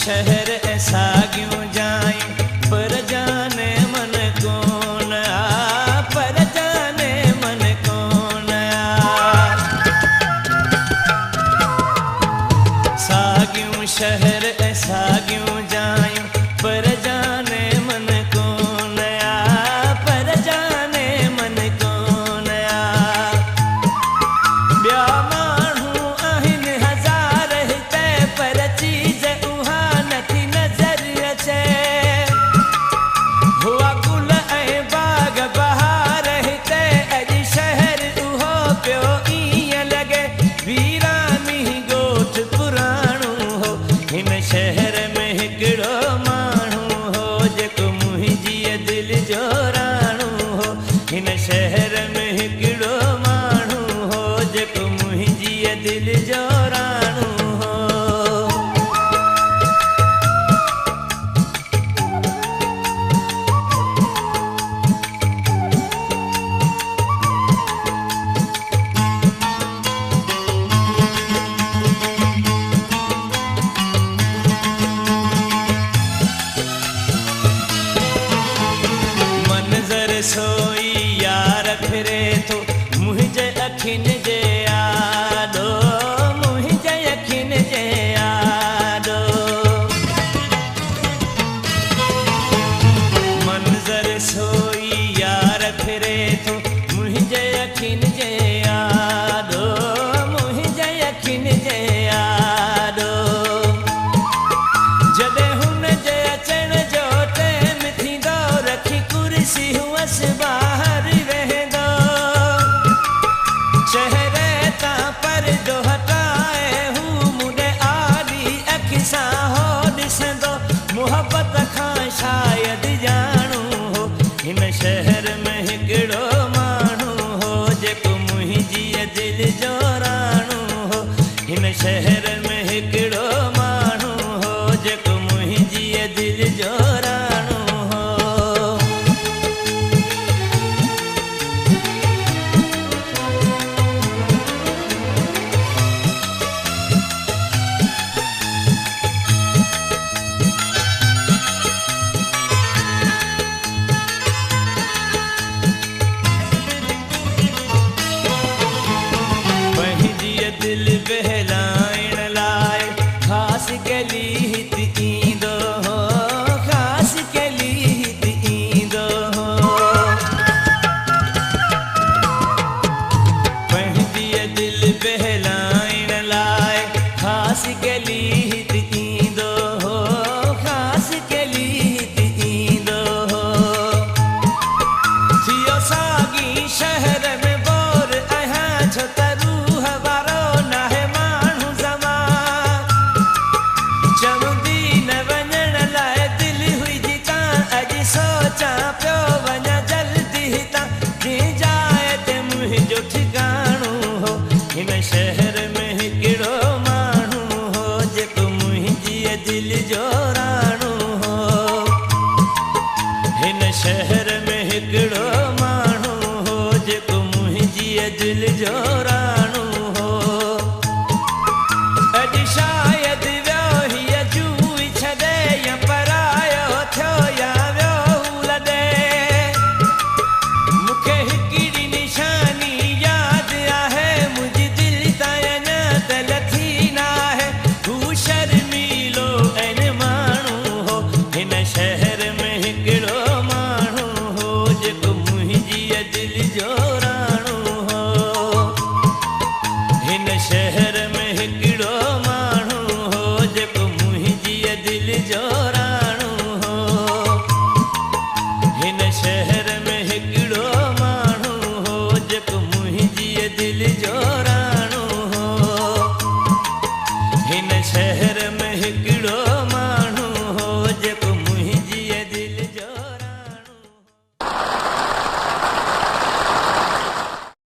शहर ऐसा क्यों जाए पर जाने मन कौन पर जाने मन कौन सा क्यों शहर ऐसा क्यों जाए पर जाने मन कौन पर जाने मन कौन ब्या माण्हू आहिनि हज़ार हिते पर चीज़ उहा नथी नज़र अचे हुआ गुल ऐं बाग़ बहार हिते अॼु शहर उहो पियो ईअं लॻे वीरानी ॻोठ पुराणो हो हिन शहर में हिकिड़ो माण्हू हो जेको मुंहिंजी दिलि जो राणो हो हिन शहर में हिकिड़ो माण्हू हो जेको मुंहिंजी दिलि जो राणो हो मंज़र सोई यार फिरे थो मुंहिंजे अखियुनि जे आॾो मुंहिंजे अखियुनि जे आॾो मंज़र सोई यार फिरे थो मुंहिंजे अखियुनि जे आॾो मुंहिंजे अखियुनि जे आॾो जॾहिं हुन जे अचण जो टाइम थींदो रखी कुर्सी हुअसि ॿाहिरि वेंदो चहिरे तां परदो हटाए हू मूंॾे आली अखि सां हो ॾिसंदो मुहबत खां शायदि ॼाणो हो हिन शहर में हिकिड़ो माण्हू हो जेको मुंहिंजी दिलि जो राणो हो हिन शहर में हिकिड़ो माण्हू हो जेको मुंहिंजी दिलि जो राणो हो पंहिंजी दिलि बहलाइण लाइ ख़ासि कली हिते ईंदो हो ख़ासि कली हिते ईंदो हो पंहिंजी दिलि बहलाइण लाइ ख़ासि कली हिते ईंदो हो ख़ासि कली हिते ईंदो हो थियो साॻी शहर में बोर आहियां छो त रूह वारो नाहे माण्हू ज़मा चवंदी न वञण लाइ दिलि हुई जितां अॼु सोचां पियो वञा जल्दी हितां जंहिं जाइ ते मुंहिंजो ठिकाणो हो हिन शहर में हिकिड़ो माण्हू हो जेको मुंहिंजी दिलि जो राणो हो हिन शहर में हिकिड़ो माण्हू हो जेको मुंहिंजी दिलि जो राणो हो अॼु शायदि वियो हीअ जूई छॾे या परायो थियो या वियो लॾे मूंखे हिकिड़ी निशानी यादि आहे मुंहिंजी दिलि तां अञा त लथी न आहे हू शर्मीलो ऐं माण्हू हो हिन शहर में हिकिड़ो माण्हू हो जेको मुंहिंजी दिलि जो राणो हो हिन शहर में हिकिड़ो माण्हू हो जेको मुंहिंजी दिलि जो राणो हो हिन शहर में हिकिड़ो माण्हू हो जेको मुंहिंजी दिलि जो राणो हो हिन शहर